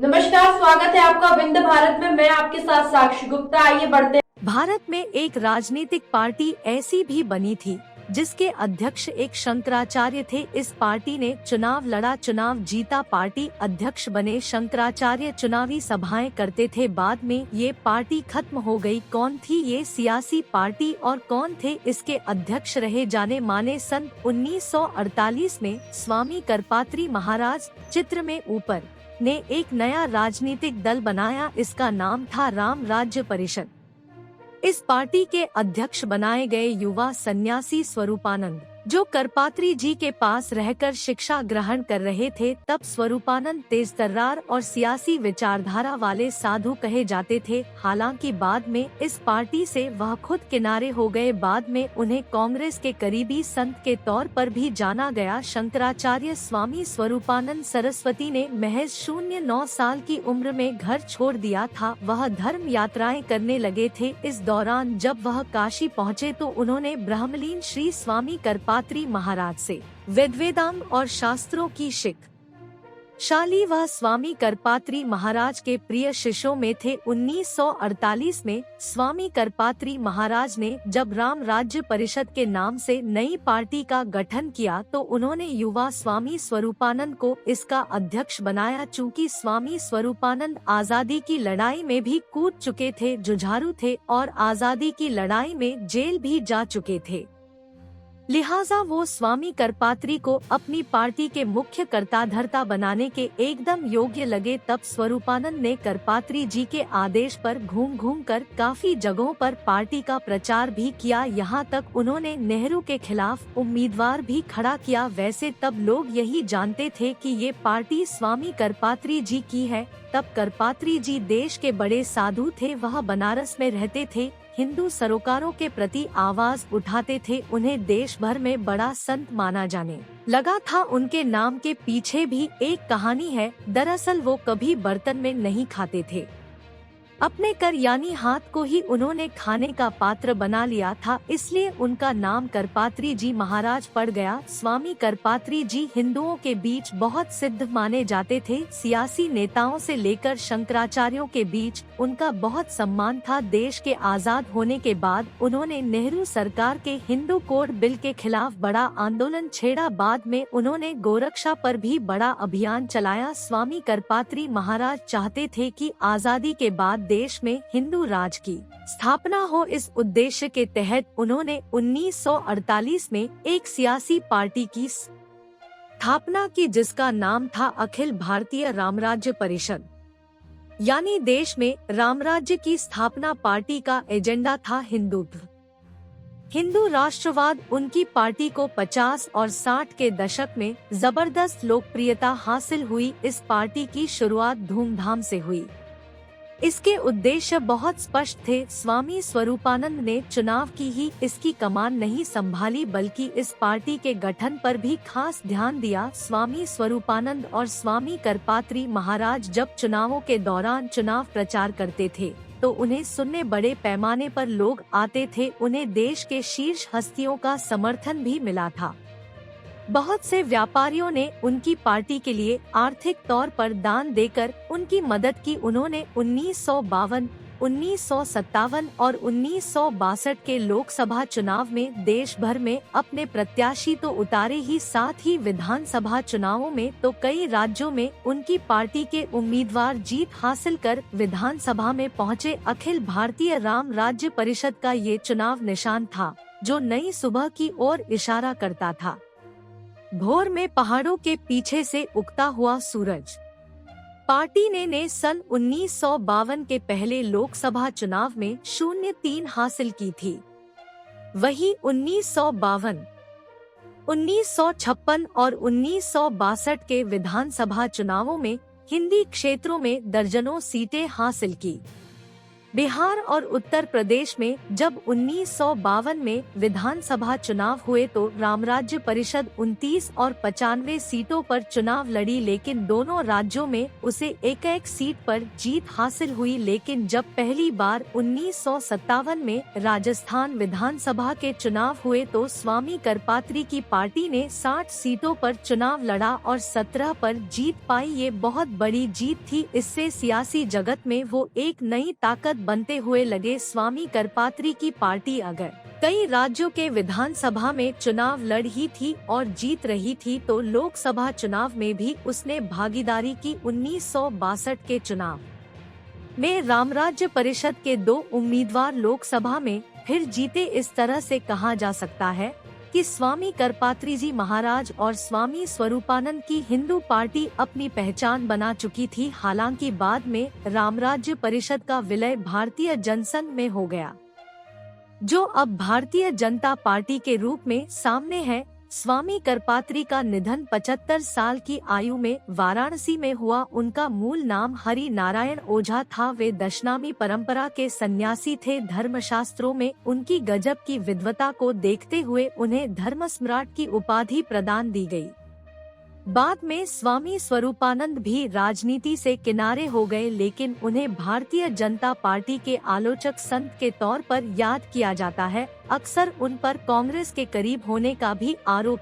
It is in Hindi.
नमस्कार, स्वागत है आपका विंध्य भारत में। मैं आपके साथ साक्षी गुप्ता। आइए बढ़ते हैं। भारत में एक राजनीतिक पार्टी ऐसी भी बनी थी जिसके अध्यक्ष एक शंकराचार्य थे। इस पार्टी ने चुनाव लड़ा, चुनाव जीता, पार्टी अध्यक्ष बने। शंकराचार्य चुनावी सभाएं करते थे। बाद में ये पार्टी खत्म हो गई। कौन थी ये सियासी पार्टी और कौन थे इसके अध्यक्ष रहे जाने माने? सन 1948 में स्वामी करपात्री महाराज चित्र में ऊपर ने एक नया राजनीतिक दल बनाया। इसका नाम था राम राज्य परिषद। इस पार्टी के अध्यक्ष बनाए गए युवा सन्यासी स्वरूपानंद, जो करपात्री जी के पास रहकर शिक्षा ग्रहण कर रहे थे। तब स्वरूपानंद तेजतर्रार और सियासी विचारधारा वाले साधु कहे जाते थे। हालांकि बाद में इस पार्टी से वह खुद किनारे हो गए। बाद में उन्हें कांग्रेस के करीबी संत के तौर पर भी जाना गया। शंकराचार्य स्वामी स्वरूपानंद सरस्वती ने महज 09 साल की उम्र में घर छोड़ दिया था। वह धर्म यात्राएं करने लगे थे। इस दौरान जब वह काशी पहुँचे तो उन्होंने ब्रह्मलीन श्री स्वामी करपात्री महाराज से वेदांग और शास्त्रों की शाली वह स्वामी करपात्री महाराज के प्रिय शिष्यों में थे। 1948 में स्वामी करपात्री महाराज ने जब राम राज्य परिषद के नाम से नई पार्टी का गठन किया तो उन्होंने युवा स्वामी स्वरूपानंद को इसका अध्यक्ष बनाया। चूँकि स्वामी स्वरूपानंद आजादी की लड़ाई में भी कूद चुके थे, जुझारू थे और आजादी की लड़ाई में जेल भी जा चुके थे, लिहाजा वो स्वामी करपात्री को अपनी पार्टी के मुख्य कर्ताधर्ता बनाने के एकदम योग्य लगे। तब स्वरूपानंद ने करपात्री जी के आदेश पर घूम घूम कर काफी जगहों पर पार्टी का प्रचार भी किया। यहाँ तक उन्होंने नेहरू के खिलाफ उम्मीदवार भी खड़ा किया। वैसे तब लोग यही जानते थे कि ये पार्टी स्वामी करपात्री जी की है। तब करपात्री जी देश के बड़े साधु थे। वह बनारस में रहते थे, हिंदू सरोकारों के प्रति आवाज उठाते थे। उन्हें देश भर में बड़ा संत माना जाने लगा था। उनके नाम के पीछे भी एक कहानी है। दरअसल वो कभी बर्तन में नहीं खाते थे, अपने कर यानी हाथ को ही उन्होंने खाने का पात्र बना लिया था, इसलिए उनका नाम करपात्री जी महाराज पड़ गया। स्वामी करपात्री जी हिंदुओं के बीच बहुत सिद्ध माने जाते थे। सियासी नेताओं से लेकर शंकराचार्यों के बीच उनका बहुत सम्मान था। देश के आजाद होने के बाद उन्होंने नेहरू सरकार के हिंदू कोड बिल के खिलाफ बड़ा आंदोलन छेड़ा। बाद में उन्होंने गोरक्षा पर भी बड़ा अभियान चलाया। स्वामी करपात्री महाराज चाहते थे कि आजादी के बाद देश में हिंदू राज की स्थापना हो। इस उद्देश्य के तहत उन्होंने 1948 में एक सियासी पार्टी की स्थापना की जिसका नाम था अखिल भारतीय रामराज्य परिषद, यानी देश में रामराज्य की स्थापना। पार्टी का एजेंडा था हिंदू राष्ट्रवाद। उनकी पार्टी को 50 और 60 के दशक में जबरदस्त लोकप्रियता हासिल हुई। इस पार्टी की शुरुआत धूमधाम से हुई। इसके उद्देश्य बहुत स्पष्ट थे। स्वामी स्वरूपानंद ने चुनाव की ही इसकी कमान नहीं संभाली, बल्कि इस पार्टी के गठन पर भी खास ध्यान दिया। स्वामी स्वरूपानंद और स्वामी करपात्री महाराज जब चुनावों के दौरान चुनाव प्रचार करते थे तो उन्हें सुनने बड़े पैमाने पर लोग आते थे। उन्हें देश के शीर्ष हस्तियों का समर्थन भी मिला था। बहुत से व्यापारियों ने उनकी पार्टी के लिए आर्थिक तौर पर दान देकर उनकी मदद की। उन्होंने 1952, 1957 और 1962 के लोकसभा चुनाव में देश भर में अपने प्रत्याशी तो उतारे ही, साथ ही विधानसभा चुनावों में तो कई राज्यों में उनकी पार्टी के उम्मीदवार जीत हासिल कर विधानसभा में पहुंचे। अखिल भारतीय राम राज्य परिषद का ये चुनाव निशान था जो नई सुबह की ओर इशारा करता था। भोर में पहाड़ों के पीछे से उगता हुआ सूरज। पार्टी ने सन 1952 के पहले लोकसभा चुनाव में 03 हासिल की थी। वही 1952, 1956 और 1962 के विधानसभा चुनावों में हिंदी क्षेत्रों में दर्जनों सीटें हासिल की। बिहार और उत्तर प्रदेश में जब 1952 में विधानसभा चुनाव हुए तो रामराज्य परिषद 29 और 95 सीटों पर चुनाव लड़ी, लेकिन दोनों राज्यों में उसे एक सीट पर जीत हासिल हुई। लेकिन जब पहली बार 1957 में राजस्थान विधानसभा के चुनाव हुए तो स्वामी करपात्री की पार्टी ने 60 सीटों पर चुनाव लड़ा और 17 पर जीत पाई। ये बहुत बड़ी जीत थी। इससे सियासी जगत में वो एक नई ताकत बनते हुए लगे। स्वामी करपात्री की पार्टी अगर कई राज्यों के विधानसभा में चुनाव लड़ ही थी और जीत रही थी तो लोकसभा चुनाव में भी उसने भागीदारी की। 1962 के चुनाव में रामराज्य परिषद के 2 उम्मीदवार लोकसभा में फिर जीते। इस तरह से कहा जा सकता है कि स्वामी करपात्री जी महाराज और स्वामी स्वरूपानंद की हिंदू पार्टी अपनी पहचान बना चुकी थी। हालांकि बाद में रामराज्य परिषद का विलय भारतीय जनसंघ में हो गया, जो अब भारतीय जनता पार्टी के रूप में सामने है। स्वामी करपात्री का निधन 75 साल की आयु में वाराणसी में हुआ। उनका मूल नाम हरि नारायण ओझा था। वे दशनामी परंपरा के सन्यासी थे। धर्मशास्त्रों में उनकी गजब की विद्वता को देखते हुए उन्हें धर्म सम्राट की उपाधि प्रदान दी गई। बाद में स्वामी स्वरूपानंद भी राजनीति से किनारे हो गए, लेकिन उन्हें भारतीय जनता पार्टी के आलोचक संत के तौर पर याद किया जाता है। अक्सर उन पर कांग्रेस के करीब होने का भी आरोप